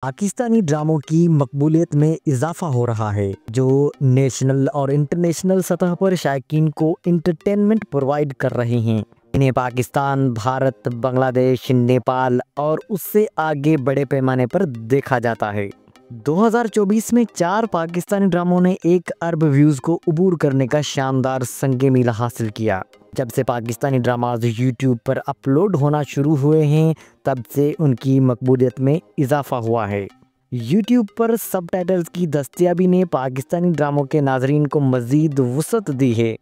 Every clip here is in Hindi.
पाकिस्तानी ड्रामों की मकबूलियत में इजाफा हो रहा है, जो नेशनल और इंटरनेशनल सतह पर शायकीन को इंटरटेनमेंट प्रोवाइड कर रहे हैं। इन्हें पाकिस्तान, भारत, बांग्लादेश, नेपाल और उससे आगे बड़े पैमाने पर देखा जाता है। 2024 में 4 पाकिस्तानी ड्रामों ने 1 अरब व्यूज़ को अबूर करने का शानदार संगे मील हासिल किया। जब से पाकिस्तानी ड्रामाज यूट्यूब पर अपलोड होना शुरू हुए हैं, तब से उनकी मकबूलियत में इजाफा हुआ है। यूट्यूब पर सबटाइटल्स की दस्तयाबी ने पाकिस्तानी ड्रामों के नाजरीन को मज़ीद वुसअत दी है,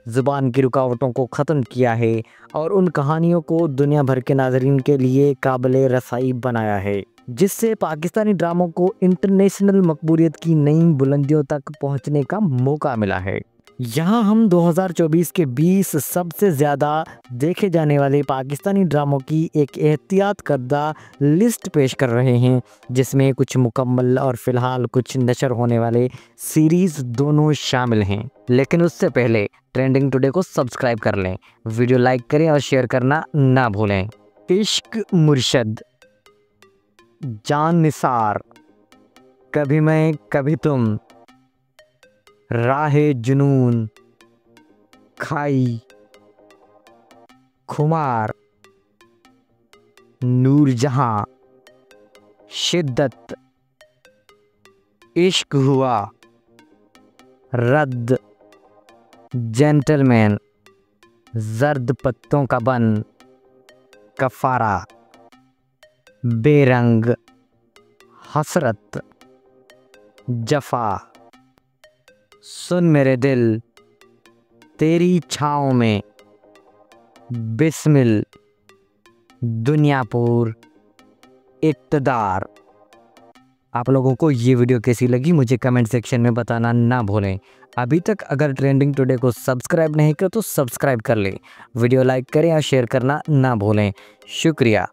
ज़ुबान की रुकावटों को ख़त्म किया है और उन कहानियों को दुनिया भर के नाजरीन के लिए काबिल रसाई बनाया है, जिससे पाकिस्तानी ड्रामों को इंटरनेशनल मकबूलियत की नई बुलंदियों तक पहुंचने का मौका मिला है। यहाँ हम 2024 के 20 सबसे ज़्यादा देखे जाने वाले पाकिस्तानी ड्रामों की एक एहतियात करदा लिस्ट पेश कर रहे हैं, जिसमें कुछ मुकम्मल और फ़िलहाल कुछ नशर होने वाले सीरीज़ दोनों शामिल हैं। लेकिन उससे पहले ट्रेंडिंग टुडे को सब्सक्राइब कर लें, वीडियो लाइक करें और शेयर करना ना भूलें। इश्क मुर्शद, जान निसार, कभी मैं कभी तुम, राहे जुनून, खाई, खुमार, नूरजहां, शिद्दत, इश्क हुआ, रद्द, जेंटलमैन, जर्द पत्तों का बन, कफारा, बेरंग, हसरत, जफा, सुन मेरे दिल, तेरी छाँव में, बिस्मिल, दुनियापुर, इक़्तिदार। आप लोगों को ये वीडियो कैसी लगी मुझे कमेंट सेक्शन में बताना ना भूलें। अभी तक अगर ट्रेंडिंग टुडे को सब्सक्राइब नहीं किया तो सब्सक्राइब कर लें, वीडियो लाइक करें और शेयर करना ना भूलें। शुक्रिया।